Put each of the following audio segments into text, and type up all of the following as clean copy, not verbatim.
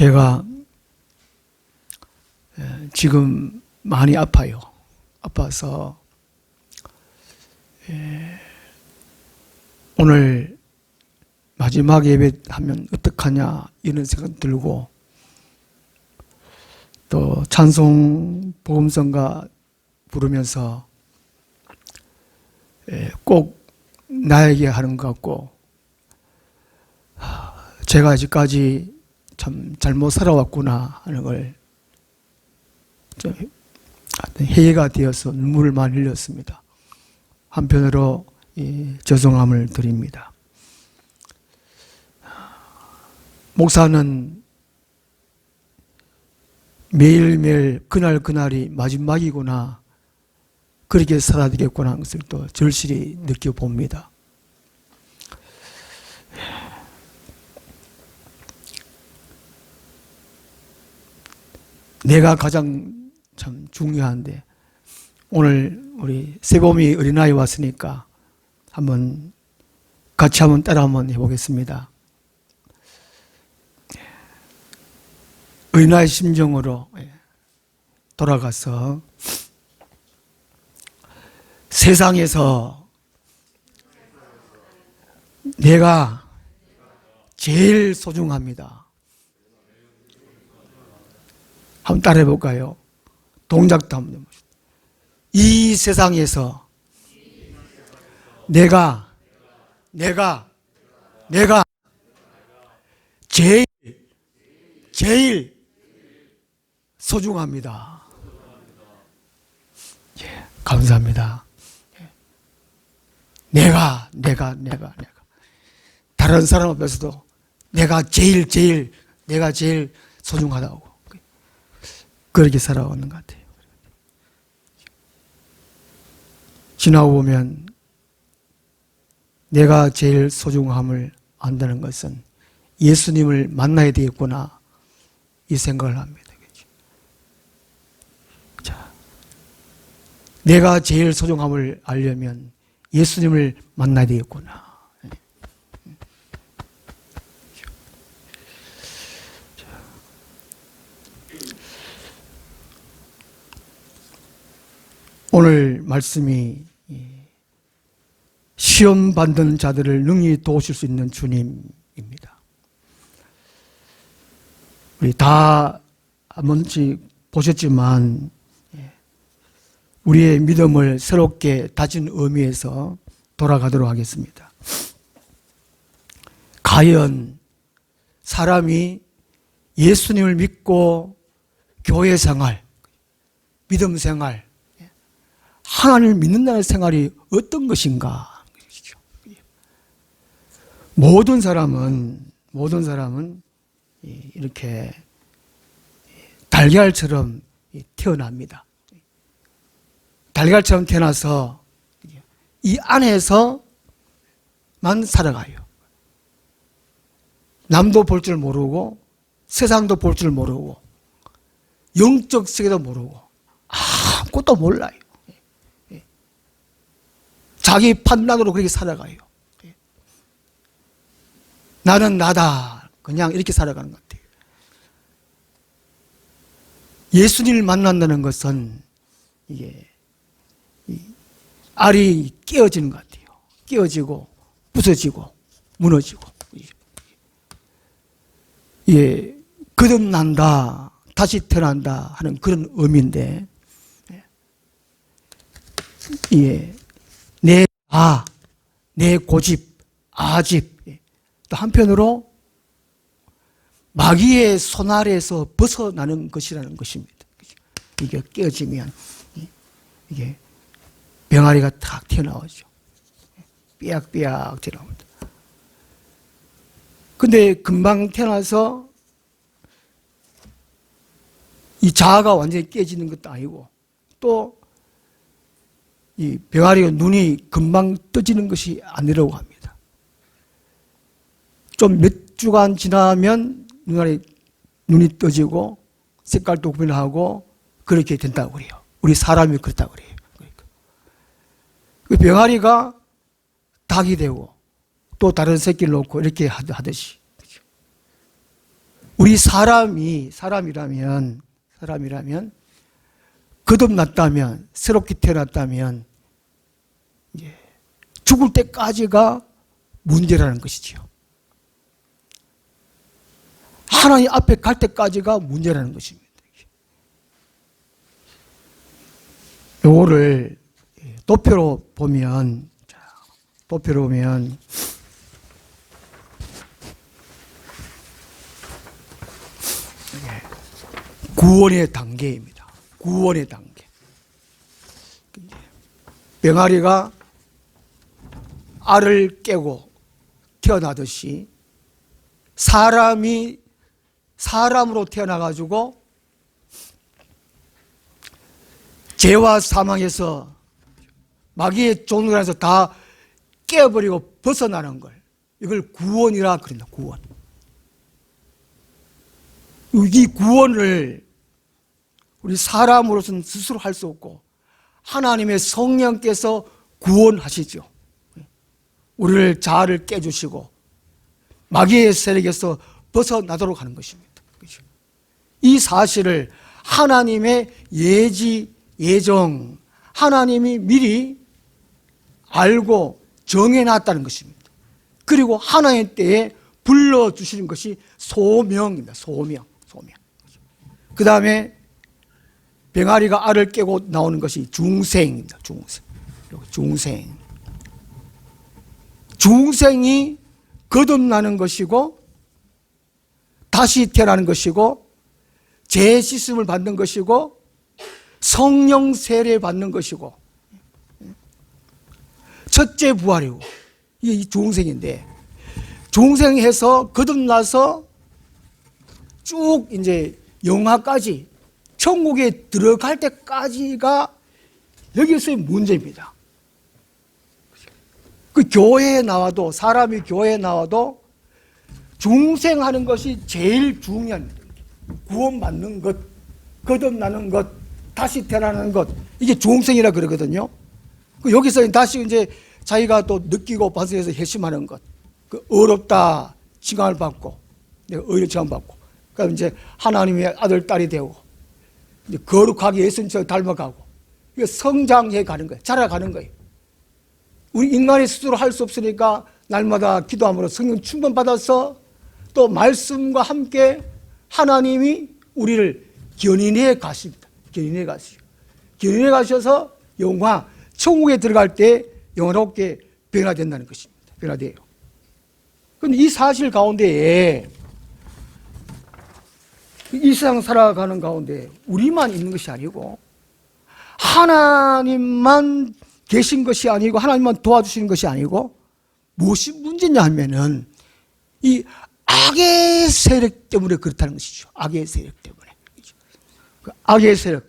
제가 지금 많이 아파요. 아파서 오늘 마지막 예배하면 어떡하냐 이런 생각 들고, 또 찬송 복음성가 부르면서 꼭 나에게 하는 것 같고, 제가 아직까지 참 잘못 살아왔구나 하는 걸 좀 회개가 되어서 눈물을 많이 흘렸습니다. 한편으로 죄송함을 드립니다. 목사는 매일매일 그날그날이 마지막이구나, 그렇게 살아야 되겠구나 하는 것을 또 절실히 느껴봅니다. 내가 가장 참 중요한데, 오늘 우리 세봄이 어린아이 왔으니까 같이 한번 따라 한번 해보겠습니다. 어린아이 심정으로 돌아가서 세상에서 내가 제일 소중합니다. 한번 따라해 볼까요? 동작도 한번 해보시죠. 이 세상에서 내가 제일 소중합니다. 감사합니다. 내가 다른 사람 앞에서도 내가 제일 소중하다고 그렇게 살아오는 것 같아요. 지나고 보면 내가 제일 소중함을 안다는 것은 예수님을 만나야 되겠구나, 이 생각을 합니다. 자, 내가 제일 소중함을 알려면 예수님을 만나야 되겠구나. 오늘 말씀이 시험 받는 자들을 능히 도우실 수 있는 주님입니다. 우리 다 한 번씩 보셨지만 우리의 믿음을 새롭게 다진 의미에서 돌아가도록 하겠습니다. 과연 사람이 예수님을 믿고 교회 생활, 믿음 생활, 하나님을 믿는다는 생활이 어떤 것인가? 모든 사람은 이렇게 달걀처럼 태어납니다. 달걀처럼 태어나서 이 안에서만 살아가요. 남도 볼 줄 모르고 세상도 볼 줄 모르고 영적 세계도 모르고 아무것도 몰라요. 자기 판단으로 그렇게 살아가요. 나는 나다, 그냥 이렇게 살아가는 것 같아요. 예수님을 만난다는 것은 이게 알이 깨어지는 것 같아요. 깨어지고 부서지고 무너지고, 예, 거듭난다, 다시 태어난다 하는 그런 의미인데, 예, 내 고집, 아집, 또 한편으로 마귀의 손아래에서 벗어나는 것이라는 것입니다. 이게 깨어지면 이게 병아리가 탁 튀어나오죠. 삐약삐약 튀어나옵니다. 근데 금방 태어나서 이 자아가 완전히 깨지는 것도 아니고, 또 이 병아리가 눈이 금방 떠지는 것이 아니라고 합니다. 좀 몇 주간 지나면 눈이 떠지고 색깔도 구분하고 그렇게 된다고 그래요. 우리 사람이 그렇다고 그래요. 그러니까 그 병아리가 닭이 되고 또 다른 새끼를 놓고 이렇게 하듯이 우리 사람이라면 거듭났다면, 새롭게 태어났다면 이제 죽을 때까지가 문제라는 것이지요. 하나님 앞에 갈 때까지가 문제라는 것입니다. 요거를 도표로 보면 구원의 단계입니다. 구원의 단계. 병아리가 알을 깨고 태어나듯이 사람이 사람으로 태어나가지고 죄와 사망에서 마귀의 종을 해서 다 깨어버리고 벗어나는 걸, 이걸 구원이라 그런다. 구원. 이 구원을 우리 사람으로서는 스스로 할 수 없고 하나님의 성령께서 구원하시죠. 우리를 자아를 깨주시고 마귀의 세력에서 벗어나도록 하는 것입니다. 이 사실을 하나님의 예지, 예정, 하나님이 미리 알고 정해놨다는 것입니다. 그리고 하나님 때에 불러주시는 것이 소명입니다. 소명. 그 다음에 병아리가 알을 깨고 나오는 것이 중생입니다. 중생이 거듭나는 것이고 다시 태어나는 것이고 재씻음을 받는 것이고 성령 세례 받는 것이고 첫째 부활이고 이게 중생인데, 중생해서 거듭나서 쭉 이제 영화까지 천국에 들어갈 때까지가 여기서의 문제입니다. 그 교회에 나와도, 사람이 교회에 나와도 중생하는 것이 제일 중요합니다. 구원받는 것, 거듭나는 것, 다시 태어나는 것, 이게 중생이라 그러거든요. 여기서 다시 이제 자기가 또 느끼고 반성해서 회심하는 것, 그 어렵다 칭함을 받고, 내가 의를 칭함받고, 그러니까 이제 하나님의 아들, 딸이 되고, 이제 거룩하게 예수님처럼 닮아가고, 이거 성장해 가는 거예요. 자라가는 거예요. 우리 인간이 스스로 할 수 없으니까 날마다 기도함으로 성령 충만 받아서 또 말씀과 함께 하나님이 우리를 견인해 가십니다. 견인해 가셔서 영화, 천국에 들어갈 때 영원롭게 변화된다는 것입니다. 변화돼요. 그런데 이 사실 가운데에, 이 세상 살아가는 가운데 우리만 있는 것이 아니고 하나님만 계신 것이 아니고 하나님만 도와주시는 것이 아니고 무엇이 문제냐 하면은 이 악의 세력 때문에 그렇다는 것이죠. 악의 세력 때문에. 그 악의 세력.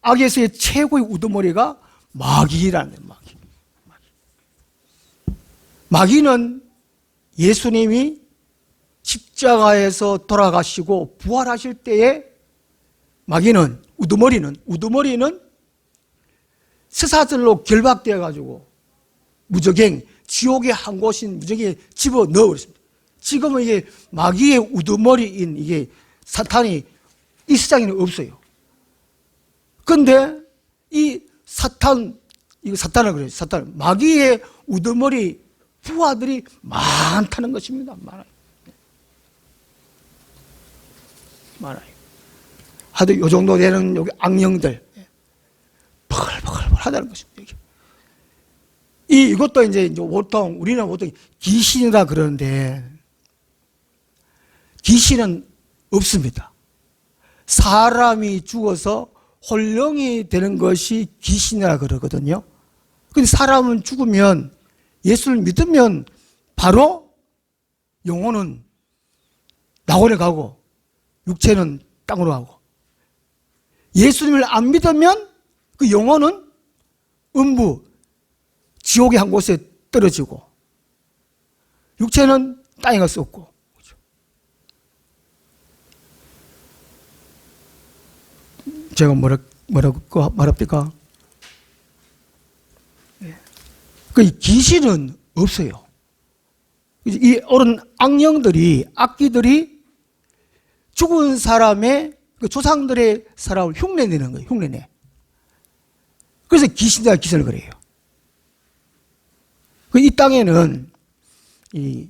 악의 세력의 최고의 우두머리가 마귀라는 거예요. 마귀는 예수님이 십자가에서 돌아가시고 부활하실 때에 마귀는, 우두머리는 쇠사슬로 결박되어 가지고 무적행, 지옥의 한 곳인 무적행에 집어넣어 버렸습니다. 지금은 이게 마귀의 우두머리인 이게 사탄이 이 세상에는 없어요. 그런데 이 사탄을 그래요. 사탄, 마귀의 우두머리 부하들이 많다는 것입니다. 많아요. 하도 요 정도 되는 여기 악령들 버글버글 하다는 것입니다. 이것도 이제 우리는 보통 귀신이라 그러는데 귀신은 없습니다. 사람이 죽어서 혼령이 되는 것이 귀신이라 그러거든요. 근데 사람은 죽으면, 예수를 믿으면 바로 영혼은 낙원에 가고 육체는 땅으로 가고, 예수님을 안 믿으면 그 영혼은 음부, 지옥의 한 곳에 떨어지고 육체는 땅에 갈 수 없고. 제가 뭐라고 말합니까? 그 귀신은 없어요. 이 옳은 악령들이, 악기들이 죽은 사람의 그 조상들의 사람을 흉내내는 거예요. 흉내내. 그래서 귀신들과 기선을 그래요. 이 땅에는 이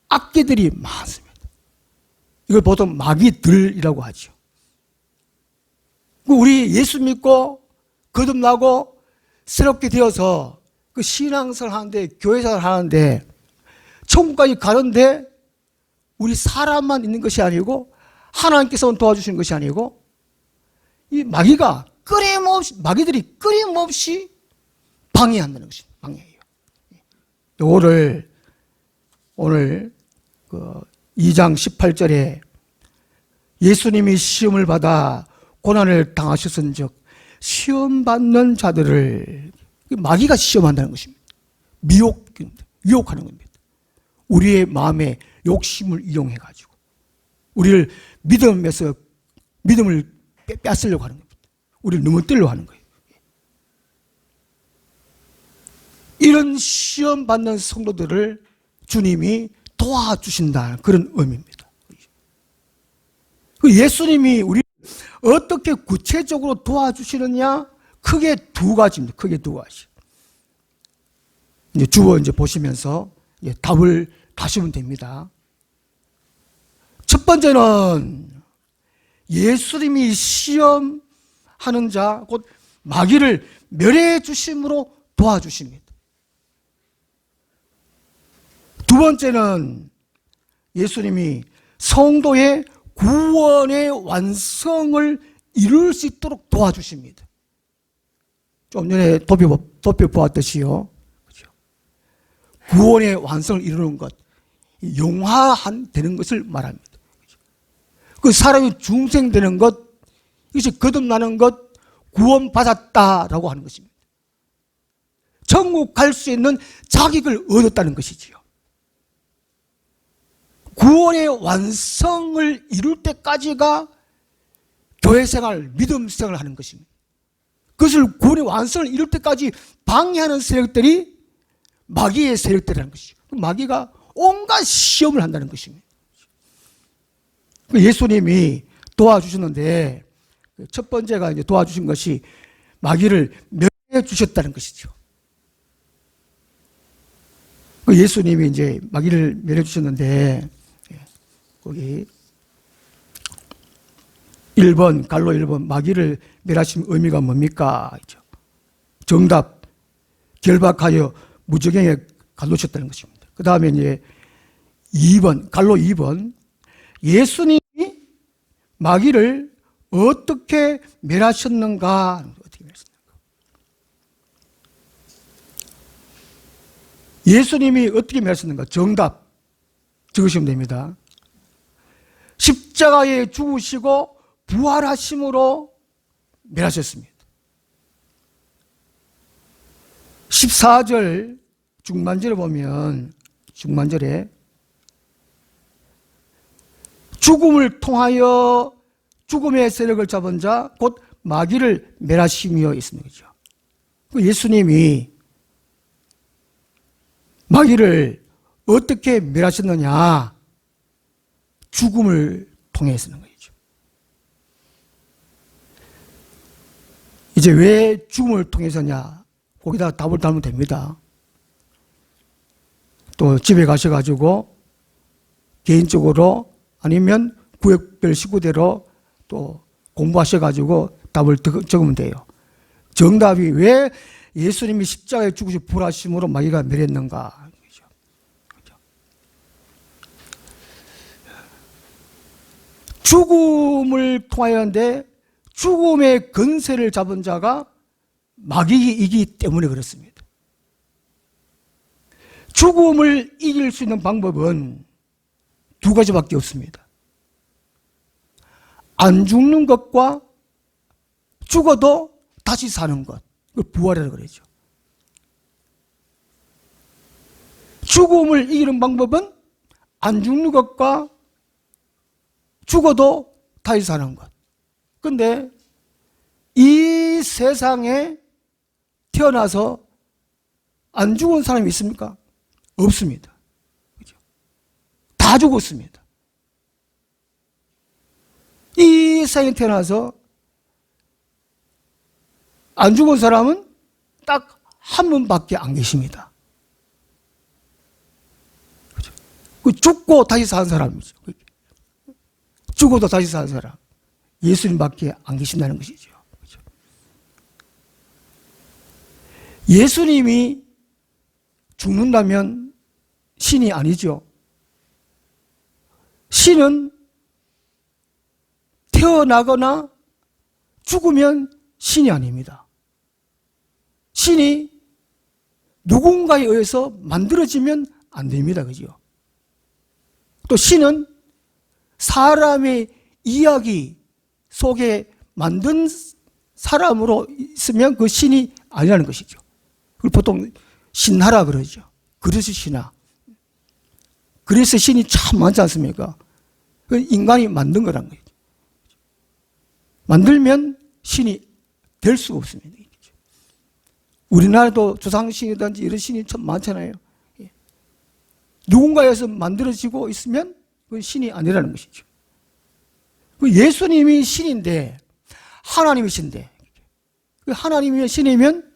악귀들이 많습니다. 이걸 보통 마귀들이라고 하죠. 우리 예수 믿고 거듭나고 새롭게 되어서 그 신앙생활 하는데, 교회생활 하는데, 천국까지 가는데 우리 사람만 있는 것이 아니고 하나님께서 도와주시는 것이 아니고 이 마귀들이 끊임없이 방해한다는 것입니다. 방해해요. 요거를 오늘 그 2장 18절에 예수님이 시험을 받아 고난을 당하셨은즉 시험 받는 자들을 마귀가 시험한다는 것입니다. 미혹하는 겁니다. 우리의 마음의 욕심을 이용해 가지고 우리를 믿음을 뺏으려고 하는 겁니다. 우리를 넘어뜨리려고 하는 거예요. 이런 시험 받는 성도들을 주님이 도와주신다는 그런 의미입니다. 예수님이 우리를 어떻게 구체적으로 도와주시느냐? 크게 두 가지입니다. 크게 두 가지. 이제 주어 보시면서 답을 다시면 됩니다. 첫 번째는 예수님이 시험하는 자, 곧 마귀를 멸해 주심으로 도와주십니다. 두 번째는 예수님이 성도의 구원의 완성을 이룰 수 있도록 도와주십니다. 좀 전에 덮여보았듯이요. 구원의 완성을 이루는 것, 용화되는 것을 말합니다. 그 사람이 중생되는 것, 이것이 거듭나는 것, 구원받았다라고 하는 것입니다. 천국 갈 수 있는 자격을 얻었다는 것이지요. 구원의 완성을 이룰 때까지가 교회생활, 믿음생활을 하는 것입니다. 그것을 구원의 완성을 이룰 때까지 방해하는 세력들이 마귀의 세력들이라는 것이죠. 마귀가 온갖 시험을 한다는 것입니다. 예수님이 도와주셨는데 첫 번째가 이제 도와주신 것이 마귀를 멸해 주셨다는 것이죠. 예수님이 이제 마귀를 멸해 주셨는데 거기 1번, 갈로 1번, 마귀를 멸하신 의미가 뭡니까? 정답, 결박하여 무저갱에 가두셨다는 것입니다. 그 다음에 이제 2번, 갈로 2번, 예수님이 마귀를 어떻게 멸하셨는가? 어떻게 멸하셨는가? 예수님이 어떻게 멸하셨는가? 정답 적으시면 됩니다. 십자가에 죽으시고 부활하심으로 멸하셨습니다. 14절 중반절에 보면 중반절에 죽음을 통하여 죽음의 세력을 잡은 자 곧 마귀를 멸하시며 있습니다. 예수님이 마귀를 어떻게 멸하셨느냐? 죽음을 통해서는 거죠. 이제 왜 죽음을 통해서냐? 거기다 답을 달면 됩니다. 또 집에 가셔가지고 개인적으로 아니면 구역별 식구대로 또 공부하셔가지고 답을 적으면 돼요. 정답이 왜 예수님이 십자가에 죽으시고 부활하심으로 마귀가 멸했는가? 죽음을 통하여인데 죽음의 근세를 잡은 자가 마귀이기 때문에 그렇습니다. 죽음을 이길 수 있는 방법은 두 가지밖에 없습니다. 안 죽는 것과 죽어도 다시 사는 것, 그걸 부활이라고 그러죠. 죽음을 이기는 방법은 안 죽는 것과 죽어도 다시 사는 것. 그런데 이 세상에 태어나서 안 죽은 사람이 있습니까? 없습니다. 그죠? 다 죽었습니다. 이 세상에 태어나서 안 죽은 사람은 딱 한 분밖에 안 계십니다. 그 죽고 다시 사는 사람이죠. 죽어도 다시 사는 사람. 예수님밖에 안 계신다는 것이죠. 예수님이 죽는다면 신이 아니죠. 신은 태어나거나 죽으면 신이 아닙니다. 신이 누군가에 의해서 만들어지면 안 됩니다. 그죠? 또 신은 사람의 이야기 속에 만든 사람으로 있으면 그 신이 아니라는 것이죠. 그걸 보통 신하라 그러죠. 그래서 신하. 그래서 신이 참 많지 않습니까? 그 인간이 만든 거란 거죠. 만들면 신이 될 수가 없습니다. 우리나라도 조상신이든지 이런 신이 참 많잖아요. 누군가에서 만들어지고 있으면 그건 신이 아니라는 것이죠. 예수님이 신인데, 하나님이신데, 하나님이 신이면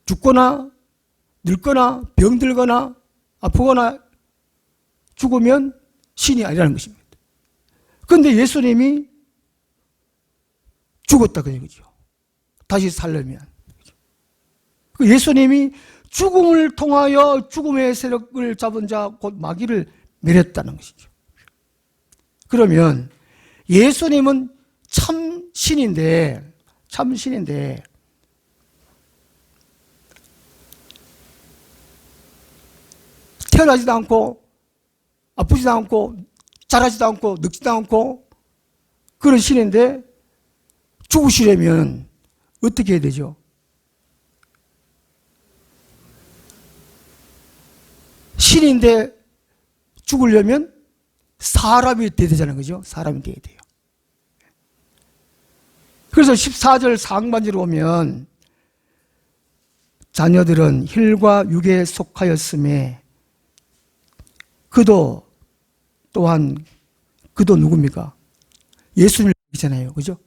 죽거나 늙거나 병들거나 아프거나 죽으면 신이 아니라는 것입니다. 그런데 예수님이 죽었다 그죠. 다시 살려면. 예수님이 죽음을 통하여 죽음의 세력을 잡은 자 곧 마귀를 멸했다는 것이죠. 그러면 예수님은 참 신인데 태어나지도 않고 아프지도 않고 자라지도 않고 늙지도 않고 그런 신인데 죽으시려면 어떻게 해야 되죠? 신인데 죽으려면 사람이 돼야 되잖아요. 그죠? 사람이 돼야 돼요. 그래서 14절 상반절을 보면 자녀들은 혈과 육에 속하였음에 그도 또한 그도 누굽니까? 예수님이잖아요. 그죠?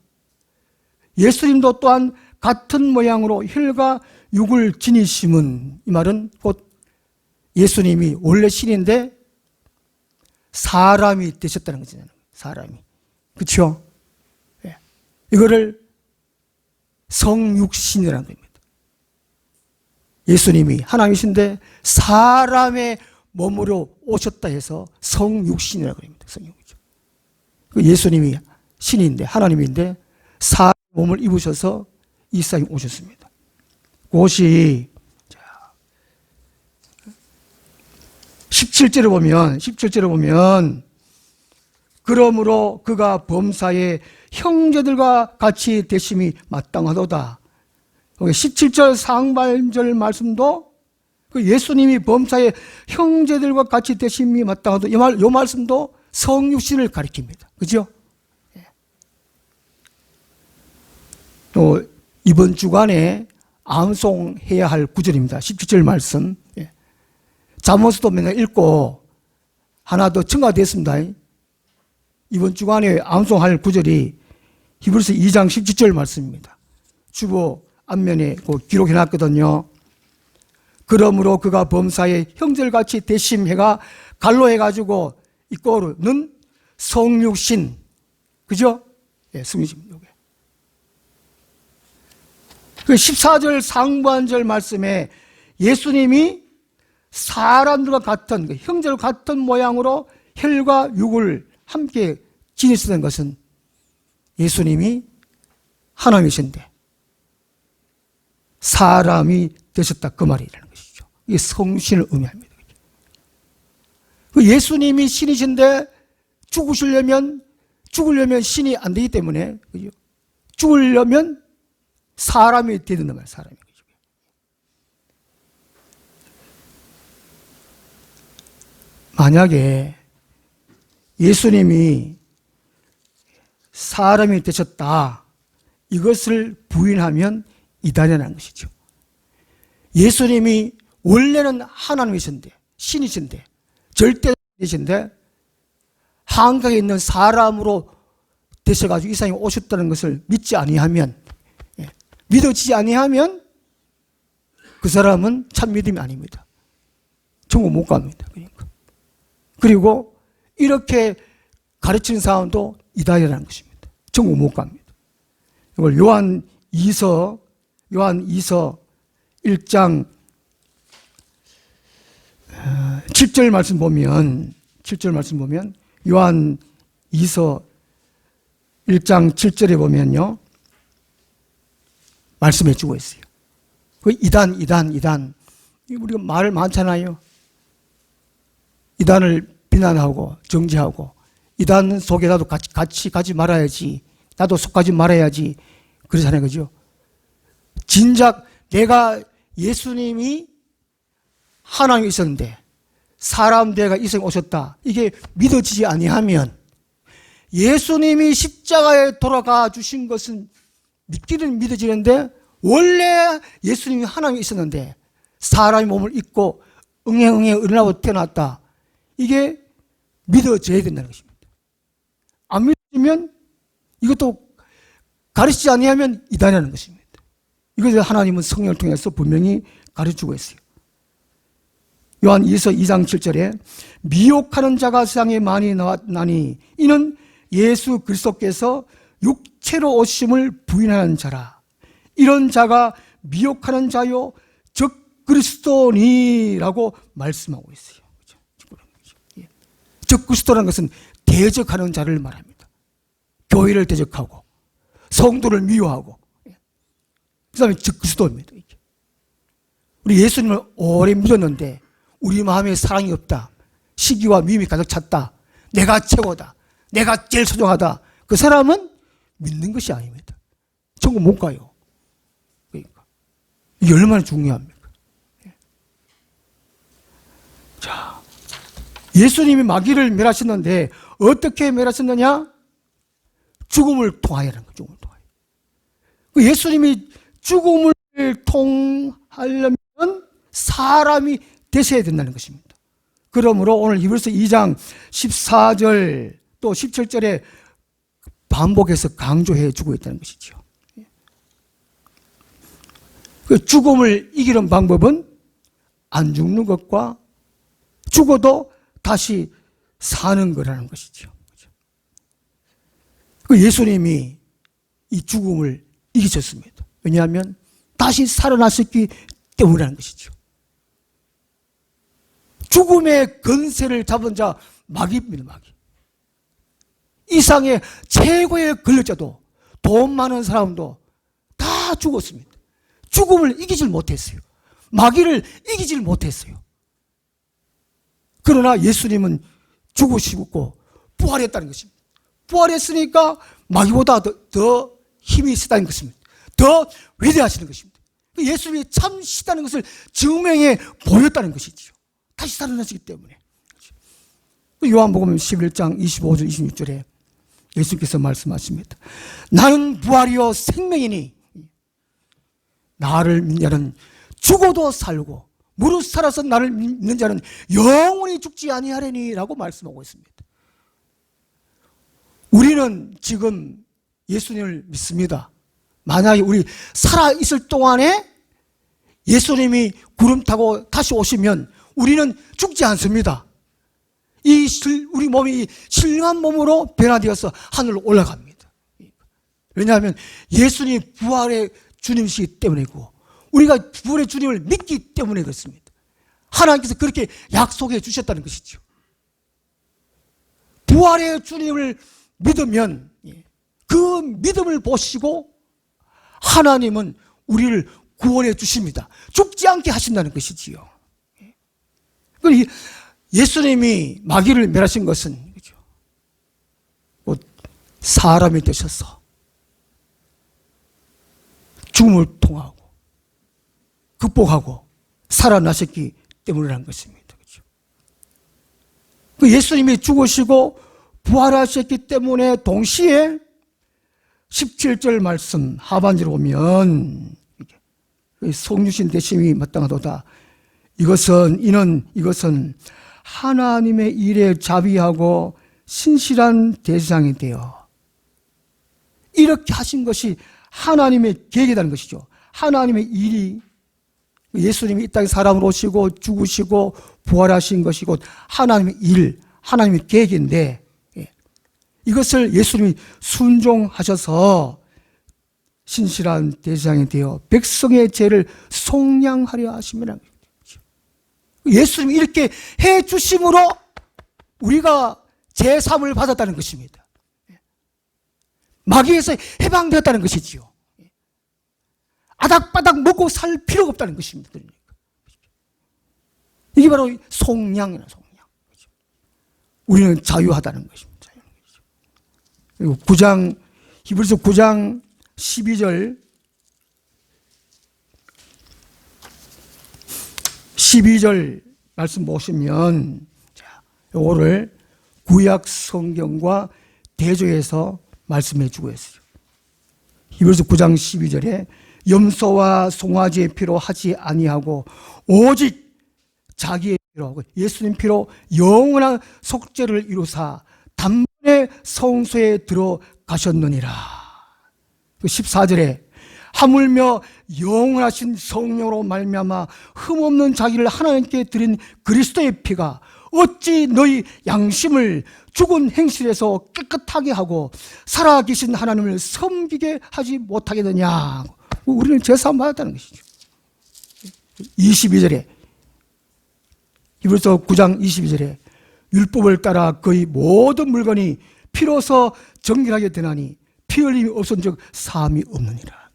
예수님도 또한 같은 모양으로 혈과 육을 지니심은 이 말은 곧 예수님이 원래 신인데 사람이 되셨다는 거잖아요. 사람이. 그렇죠? 예. 이거를 성육신이라는 겁니다. 예수님이 하나님이신데 사람의 몸으로 오셨다 해서 성육신이라고 합니다. 성육신. 예수님이 신인데 하나님인데 사람 몸을 입으셔서 이 세상에 오셨습니다. 그것이 17절에 보면 그러므로 그가 범사의 형제들과 같이 되심이 마땅하도다. 17절 상반절 말씀도 그 예수님이 범사의 형제들과 같이 되심이 마땅하도다. 이 말씀도 성육신을 가리킵니다. 그죠? 또 이번 주간에 암송해야 할 구절입니다. 17절 말씀. 잠언서도 맨날 읽고 하나 더 첨가됐습니다. 이번 주간에 암송할 구절이 히브리서 2장 17절 말씀입니다. 주보 앞면에 기록해놨거든요. 그러므로 그가 범사의 형제같이 대심해가 갈로 해가지고 이꼬르는 성육신. 그죠? 예, 성육신. 그 14절 상반절 말씀에 예수님이 사람들과 같은, 형제와 같은 모양으로 혈과 육을 함께 지니시던 것은 예수님이 하나님이신데 사람이 되셨다 그 말이라는 것이죠. 이게 성신을 의미합니다. 예수님이 신이신데 죽으려면 신이 안 되기 때문에 그죠? 죽으려면 사람이 되는 말이에요. 사람이. 만약에 예수님이 사람이 되셨다 이것을 부인하면 이단이라는 것이죠. 예수님이 원래는 하나님이신데 신이신데 절대신데 한강에 있는 사람으로 되셔가지고 이 사람이 오셨다는 것을 믿지 아니하면, 믿어지지 아니하면 그 사람은 참 믿음이 아닙니다. 천국 못 갑니다. 그러니까. 그리고 이렇게 가르치는 사람도 이단이라는 것입니다. 천국 못 갑니다. 이걸 요한 2서 1장 7절 말씀 보면 요한 2서 1장 7절에 보면요, 말씀해 주고 있어요. 그 이단. 우리가 말 많잖아요. 이단을 비난하고 정죄하고, 이단 속에 나도 같이 가지 말아야지, 나도 속하지 말아야지, 그러잖아요. 그죠? 진작 내가 예수님이 하나님이 있었는데 사람 되가 이 세상에 오셨다, 이게 믿어지지 아니하면, 예수님이 십자가에 돌아가 주신 것은 믿기는 믿어지는데, 원래 예수님이 하나님이 있었는데 사람의 몸을 입고 응행응에 일어나고 태어났다, 이게 믿어져야 된다는 것입니다. 안 믿으면, 이것도 가르치지 아니하면 이단이라는 것입니다. 이것을 하나님은 성령을 통해서 분명히 가르치고 있어요. 요한 2서 2장 7절에 미혹하는 자가 세상에 많이 나왔나니 이는 예수 그리스도께서 육체로 오심을 부인하는 자라. 이런 자가 미혹하는 자요 적 그리스도니라고 말씀하고 있어요. 적 그리스도라는 것은 대적하는 자를 말합니다. 교회를 대적하고 성도를 미워하고, 그 다음에 적 그리스도입니다. 우리 예수님을 오래 믿었는데 우리 마음에 사랑이 없다, 시기와 미움이 가득 찼다, 내가 최고다, 내가 제일 소중하다, 그 사람은 믿는 것이 아닙니다. 천국 못 가요. 그러니까 이게 얼마나 중요합니까? 자, 예수님이 마귀를 멸하셨는데 어떻게 멸하셨느냐? 죽음을 통하여라는 거예요. 죽음을 통하여. 예수님이 죽음을 통하려면 사람이 되셔야 된다는 것입니다. 그러므로 오늘 히브리서 2장 14절 또 17절에 반복해서 강조해 주고 있다는 것이죠. 그 죽음을 이기는 방법은 안 죽는 것과 죽어도 다시 사는 거라는 것이죠. 그 예수님이 이 죽음을 이기셨습니다. 왜냐하면 다시 살아나셨기 때문이라는 것이죠. 죽음의 권세를 잡은 자 마귀입니다. 마귀. 이 세상의 최고의 권력자도, 돈 많은 사람도 다 죽었습니다. 죽음을 이기질 못했어요. 마귀를 이기질 못했어요. 그러나 예수님은 죽으시고 부활했다는 것입니다. 부활했으니까 마귀보다 더 힘이 세다는 것입니다. 더 위대하시는 것입니다. 예수님이 참시다는 것을 증명해 보였다는 것이죠. 다시 살아나시기 때문에. 요한복음 11장 25절 26절에 예수께서 말씀하십니다. 나는 부활이요 생명이니 나를 믿는 자는 죽어도 살고 무릇 살아서 나를 믿는 자는 영원히 죽지 아니하리니 라고 말씀하고 있습니다. 우리는 지금 예수님을 믿습니다. 만약에 우리 살아있을 동안에 예수님이 구름 타고 다시 오시면 우리는 죽지 않습니다. 우리 몸이 신령한 몸으로 변화되어서 하늘로 올라갑니다. 왜냐하면 예수님이 부활의 주님이시기 때문이고 우리가 부활의 주님을 믿기 때문에 그렇습니다. 하나님께서 그렇게 약속해 주셨다는 것이죠. 부활의 주님을 믿으면 그 믿음을 보시고 하나님은 우리를 구원해 주십니다. 죽지 않게 하신다는 것이지요. 예수님이 마귀를 멸하신 것은 사람이 되셔서 죽음을 통하고 극복하고 살아나셨기 때문이라는 것입니다. 예수님이 죽으시고 부활하셨기 때문에 동시에 17절 말씀 하반절에 보면 성육신 되심이 마땅하도다. 이것은 하나님의 일에 자비하고 신실한 대상이 되어 이렇게 하신 것이 하나님의 계획이라는 것이죠. 하나님의 일이 예수님이 이 땅에 사람으로 오시고 죽으시고 부활하신 것이 곧 하나님의 일, 하나님의 계획인데 이것을 예수님이 순종하셔서 신실한 대제사장이 되어 백성의 죄를 속량하려 하심이라는 거죠. 예수님이 이렇게 해 주심으로 우리가 제3을 받았다는 것입니다. 마귀에서 해방되었다는 것이지요. 아닥바닥 먹고 살 필요가 없다는 것입니다. 그러니까. 이게 바로 속량이나 속량. 우리는 자유하다는 것입니다. 그리고 히브리서 9장 12절 말씀 보시면 요거를 구약 성경과 대조해서 말씀해 주고 있어요. 히브리서 9장 12절에 염소와 송아지의 피로 하지 아니하고 오직 자기의 피로 예수님 피로 영원한 속죄를 이루사 단번에 성소에 들어가셨느니라. 14절에 하물며 영원하신 성령으로 말미암아 흠없는 자기를 하나님께 드린 그리스도의 피가 어찌 너희 양심을 죽은 행실에서 깨끗하게 하고 살아계신 하나님을 섬기게 하지 못하겠느냐. 우리는 제사함 받았다는 것이죠. 22절에 히브리서 9장 22절에 율법을 따라 거의 모든 물건이 피로서 정결하게 되나니 피 흘림이 없은즉 사함이 없느니라.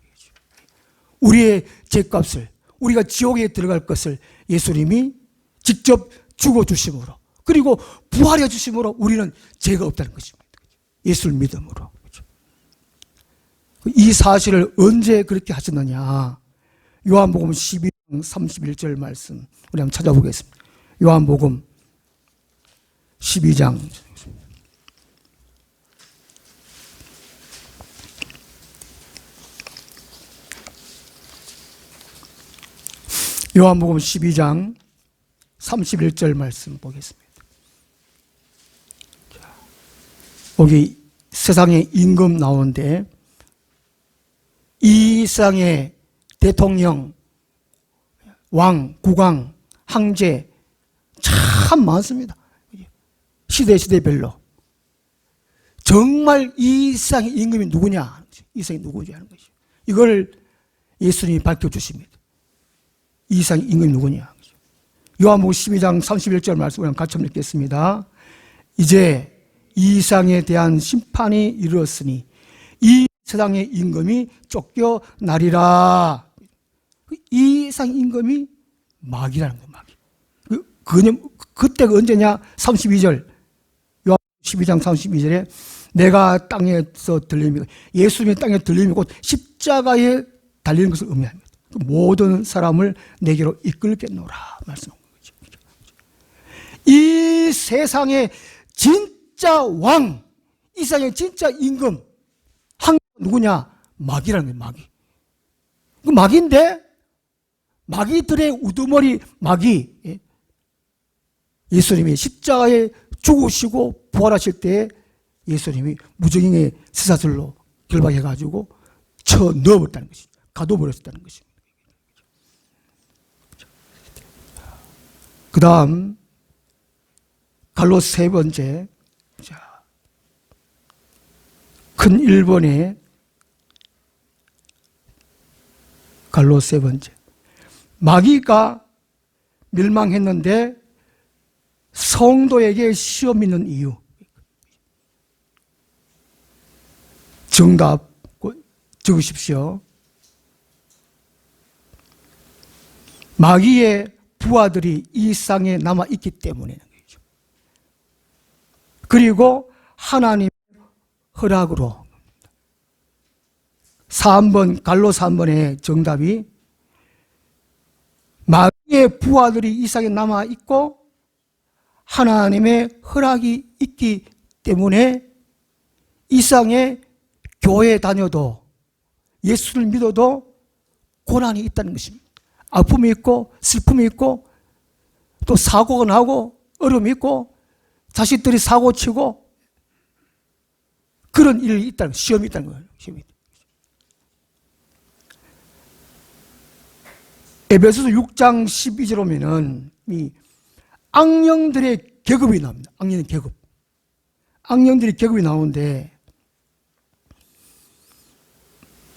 우리의 죄값을 우리가 지옥에 들어갈 것을 예수님이 직접 죽어주심으로 그리고 부활해 주심으로 우리는 죄가 없다는 것입니다. 예수를 믿음으로. 이 사실을 언제 그렇게 하셨느냐. 요한복음 12장 31절 말씀 우리 한번 찾아보겠습니다. 요한복음 12장 요한복음 12장 31절 말씀 보겠습니다. 여기 세상에 임금 나오는데 이 세상의 대통령, 왕, 국왕, 황제 참 많습니다. 시대별로. 정말 이 세상의 임금이 누구냐? 이 세상이 누구냐 하는 것이죠. 이걸 예수님이 밝혀주십니다. 이 세상의 임금이 누구냐? 요한복음 12장 31절 말씀을 같이 한번 읽겠습니다. 이제 이 세상에 대한 심판이 이르렀으니 이 세상의 임금이 쫓겨나리라. 이 세상의 임금이 마귀라는 거예요. 마귀. 그때가 언제냐? 32절 요한복음 12장 32절에 내가 땅에서 들림이 예수님의 땅에 들림이 곧 십자가에 달리는 것을 의미합니다. 모든 사람을 내게로 이끌겠노라 말씀한 거죠. 이 세상의 진짜 왕, 이 세상의 진짜 임금, 누구냐? 마귀라는 거예요. 마귀. 그 마귀인데 마귀들의 우두머리 마귀. 예수님이 십자가에 죽으시고 부활하실 때 예수님이 무적행의 쇠사슬로 결박해가지고 쳐 넣어버렸다는 것이죠. 가둬버렸다는 것입니다. 그 다음 갈로 세 번째 큰 1번에 갈로 세 번째 마귀가 멸망했는데 성도에게 시험 있는 이유 정답 적으십시오. 마귀의 부하들이 이 세상에 남아있기 때문에 그리고 하나님의 허락으로 3번 갈로 3번의 정답이 마귀의 부하들이 이 세상에 남아있고 하나님의 허락이 있기 때문에 이 세상에 교회 다녀도 예수를 믿어도 고난이 있다는 것입니다. 아픔이 있고 슬픔이 있고 또 사고가 나고 어려움이 있고 자식들이 사고치고 그런 일이 있다는, 시험이 있다는 거예요. 시험이. 에베소서 6장 12절 오면은 이 악령들의 계급이 나옵니다. 악령의 계급. 악령들의 계급이 나오는데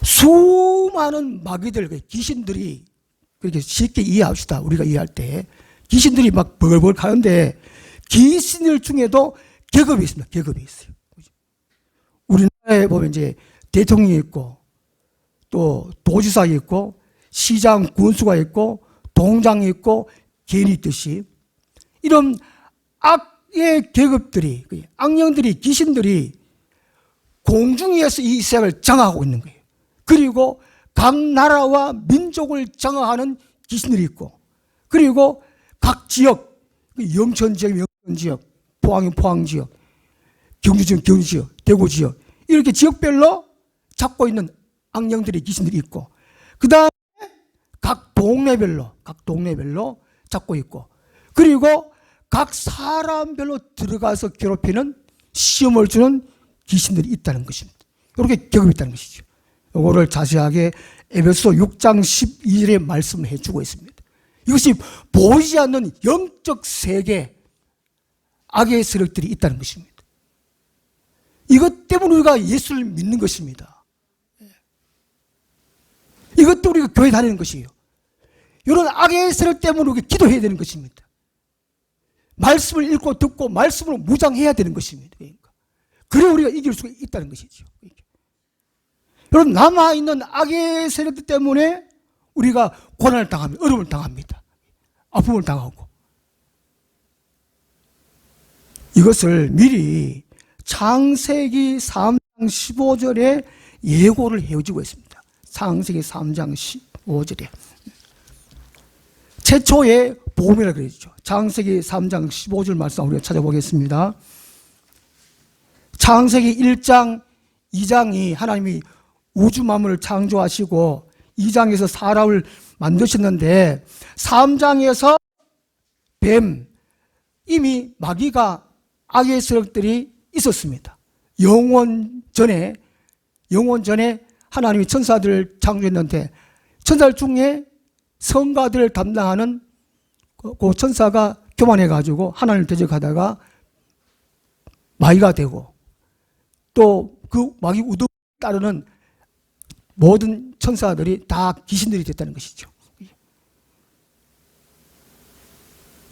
수많은 마귀들, 귀신들이, 그렇게 쉽게 이해합시다. 우리가 이해할 때 귀신들이 막 벌벌 가는데 귀신들 중에도 계급이 있습니다. 계급이 있어요. 우리나라에 보면 이제 대통령이 있고 또 도지사가 있고 시장, 군수가 있고 동장이 있고 개인이 있듯이 이런 악의 계급들이, 악령들이, 귀신들이 공중에서 이 세상을 장악하고 있는 거예요. 그리고 각 나라와 민족을 장악하는 귀신들이 있고, 그리고 각 지역, 영천지역, 영천지역, 포항이면 포항지역, 경주지역, 경주지역, 대구지역, 이렇게 지역별로 잡고 있는 악령들이, 귀신들이 있고, 그 다음에 각 동네별로 잡고 있고, 그리고 각 사람별로 들어가서 괴롭히는, 시험을 주는 귀신들이 있다는 것입니다. 이렇게 계급이 있다는 것이죠. 이거를 자세하게 에베소 6장 12절에 말씀을 해주고 있습니다. 이것이 보이지 않는 영적 세계, 악의 세력들이 있다는 것입니다. 이것 때문에 우리가 예수를 믿는 것입니다. 이것도 우리가 교회 다니는 것이에요. 이런 악의 세력 때문에 우리가 기도해야 되는 것입니다. 말씀을 읽고 듣고 말씀으로 무장해야 되는 것입니다. 그래 우리가 이길 수가 있다는 것이죠. 여러분, 남아있는 악의 세력들 때문에 우리가 고난을 당합니다. 어려움을 당합니다. 아픔을 당하고. 이것을 미리 창세기 3장 15절에 예고를 해주고 있습니다. 창세기 3장 15절에. 최초의 복음이라고 그러죠. 창세기 3장 15절 말씀 우리가 찾아보겠습니다. 창세기 1장, 2장이 하나님이 우주 만물을 창조하시고 2장에서 사람을 만드셨는데 3장에서 뱀, 이미 마귀가 악의 세력들이 있었습니다. 영원 전에 하나님이 천사들을 창조했는데 천사들 중에 성가들을 담당하는 그 천사가 교만해가지고 하나님을 대적하다가 마귀가 되고 또 그 마귀 우두에 따르는 모든 천사들이 다 귀신들이 됐다는 것이죠.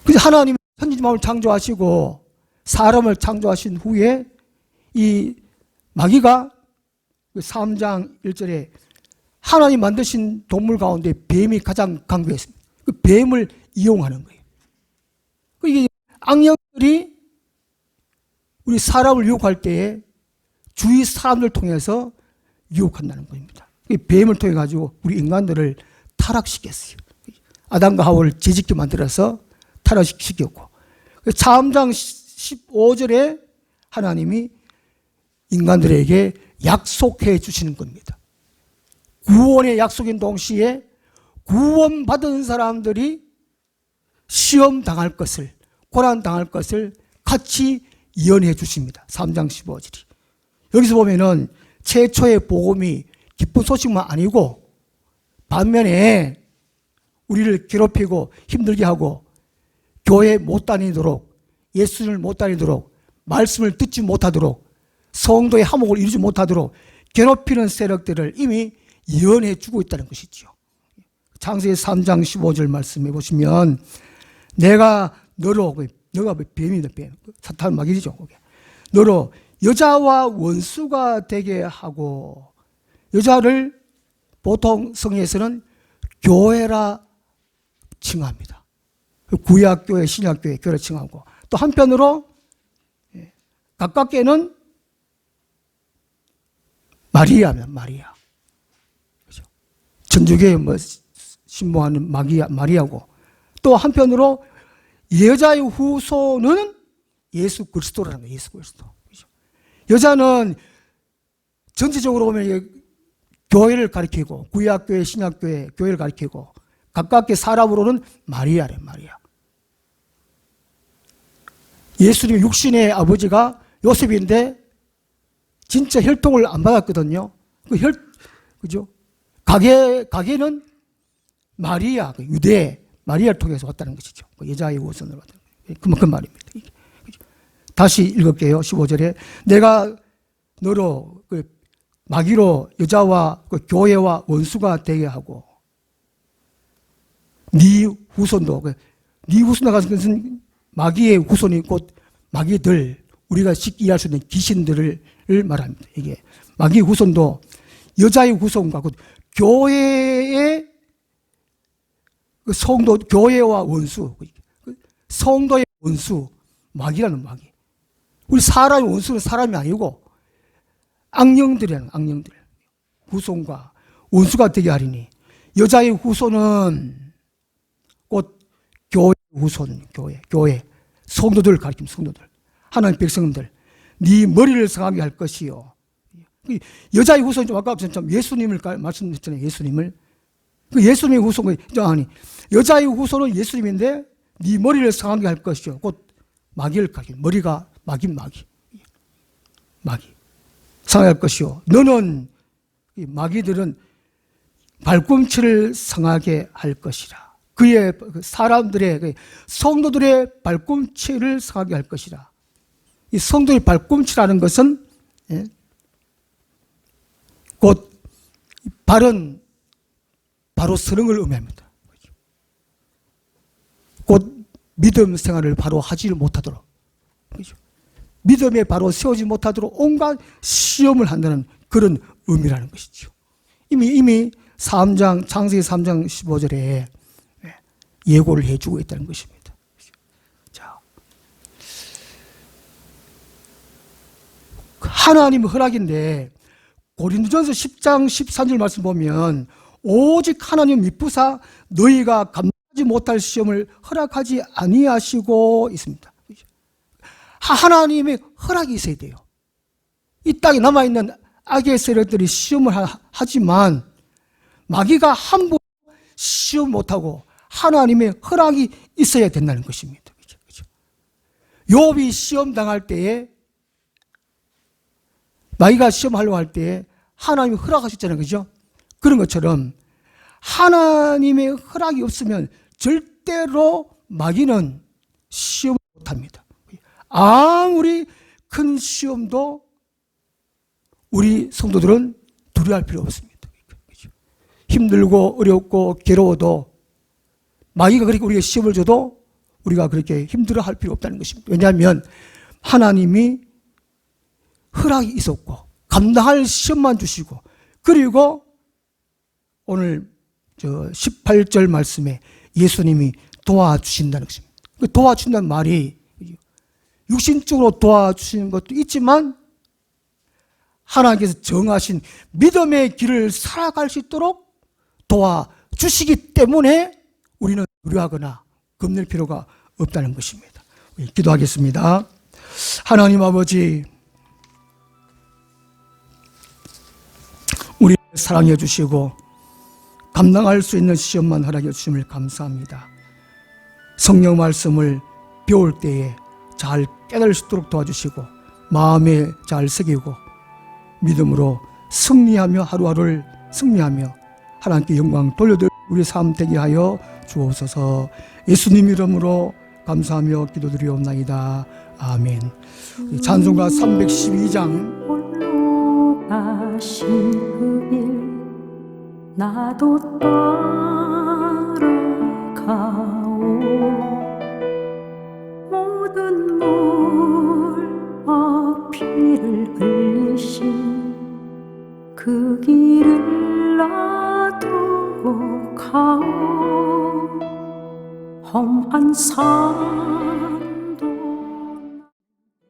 그래서 하나님이 천지만물을 창조하시고 사람을 창조하신 후에 이 마귀가 3장 1절에 하나님 만드신 동물 가운데 뱀이 가장 강조했습니다. 그 뱀을 이용하는 거예요. 이게 악령들이 우리 사람을 유혹할 때에 주위 사람들 통해서 유혹한다는 겁니다. 뱀을 통해 가지고 우리 인간들을 타락시켰어요. 아담과 하와를 죄짓게 만들어서 타락시켰고 3장 15절에 하나님이 인간들에게 약속해 주시는 겁니다. 구원의 약속인 동시에 구원받은 사람들이 시험 당할 것을, 고난 당할 것을 같이 예언해 주십니다. 3장 15절이. 여기서 보면은 최초의 복음이 기쁜 소식만 아니고 반면에 우리를 괴롭히고 힘들게 하고 교회 못 다니도록, 예수를 못 다니도록, 말씀을 듣지 못하도록, 성도의 화목을 이루지 못하도록 괴롭히는 세력들을 이미 예언해 주고 있다는 것이죠. 창세기 3장 15절 말씀해 보시면 내가 너로, 너가 뱀이다, 뱀. 사탄 마귀죠. 너로 여자와 원수가 되게 하고, 여자를 보통 성에서는 교회라 칭합니다. 구약교회, 신약교회, 교회라 칭하고, 또 한편으로 가깝게는 마리아입니다. 마리아. 그죠? 천주교에 신봉하는 마리아고, 또 한편으로 여자의 후손은 예수 그리스도라는 거예요. 예수 그리스도. 그죠? 여자는 전체적으로 보면 교회를 가리키고, 구약교회, 신약교회, 교회를 가리키고, 가깝게 사람으로는 마리아래, 마리아. 예수님의 육신의 아버지가 요셉인데 진짜 혈통을 안 받았거든요. 그죠? 가게는 마리아, 유대 마리아를 통해서 왔다는 것이죠. 여자의 후손으로 왔다는 거예요. 그 말입니다. 그죠? 다시 읽을게요. 15절에 내가 너로 마귀로 여자와 교회와 원수가 되게 하고 네 후손도 네 후손 나가는 것은 마귀의 후손이 곧 마귀들, 우리가 쉽게 이해할 수 있는 귀신들을 말합니다. 이게 마귀의 후손도 여자의 후손과 곧 교회의 성도, 교회와 원수, 성도의 원수, 마귀라는 마귀. 우리 사람의 원수는 사람이 아니고 악령들이라는 악령들. 후손과 원수가 되게 하리니 여자의 후손은 곧 교회 후손, 교회. 성도들 가리킵니다. 성도들. 하나님 백성들. 네 머리를 상하게 할 것이요. 여자의 후손이 좀 아까 좀 예수님을 말씀드렸잖아요. 예수님을. 그 예수님의 후손이 아니 여자의 후손은 예수님인데 네 머리를 상하게 할 것이요. 곧 마귀를 가리킵니다. 머리가 마귀. 상하게 할 것이요. 너는 마귀들은 발꿈치를 상하게 할 것이라. 그의 사람들의 성도들의 발꿈치를 상하게 할 것이라. 이 성도의 발꿈치라는 것은 곧 바로 선응을 의미합니다. 곧 믿음 생활을 바로 하지 못하도록, 그렇죠? 믿음에 바로 세우지 못하도록 온갖 시험을 한다는 그런 의미라는 것이죠. 이미 3장, 창세기 3장 15절에 예고를 해주고 있다는 것입니다. 자, 하나님의 허락인데 고린도전서 10장 13절 말씀 보면 오직 하나님 미쁘사 너희가 감당하지 못할 시험을 허락하지 아니하시고 있습니다. 하나님의 허락이 있어야 돼요. 이 땅에 남아있는 악의 세력들이 시험을 하지만 마귀가 함부로 시험 못하고 하나님의 허락이 있어야 된다는 것입니다. 그렇죠? 욥이 시험 당할 때에 마귀가 시험하려고 할 때에 하나님이 허락하셨잖아요. 그죠? 그런 것처럼 하나님의 허락이 없으면 절대로 마귀는 시험을 못합니다. 아무리 큰 시험도 우리 성도들은 두려워할 필요 없습니다. 힘들고 어렵고 괴로워도 마귀가 그렇게 우리에게 시험을 줘도 우리가 그렇게 힘들어할 필요 없다는 것입니다. 왜냐하면 하나님이 허락이 있었고 감당할 시험만 주시고 그리고 오늘 18절 말씀에 예수님이 도와주신다는 것입니다. 도와준다는 말이 육신적으로 도와주시는 것도 있지만 하나님께서 정하신 믿음의 길을 살아갈 수 있도록 도와주시기 때문에 우리는 두려워하거나 겁낼 필요가 없다는 것입니다. 기도하겠습니다. 하나님 아버지, 우리 사랑해 주시고 감당할 수 있는 시험만 허락해 주심을 감사합니다. 성령 말씀을 배울 때에 잘 깨달을 수 있도록 도와주시고 마음에 잘 새기고 믿음으로 승리하며 하루하루를 승리하며 하나님께 영광 돌려드릴 우리 삶 되게 하여 주옵소서. 예수님 이름으로 감사하며 기도드리옵나이다. 아멘. 찬송가 312장 홀로 가신 그 길 나도 따라가오. 모든 물과 피를 흘리신 그 길을 나도 가오. 험한 산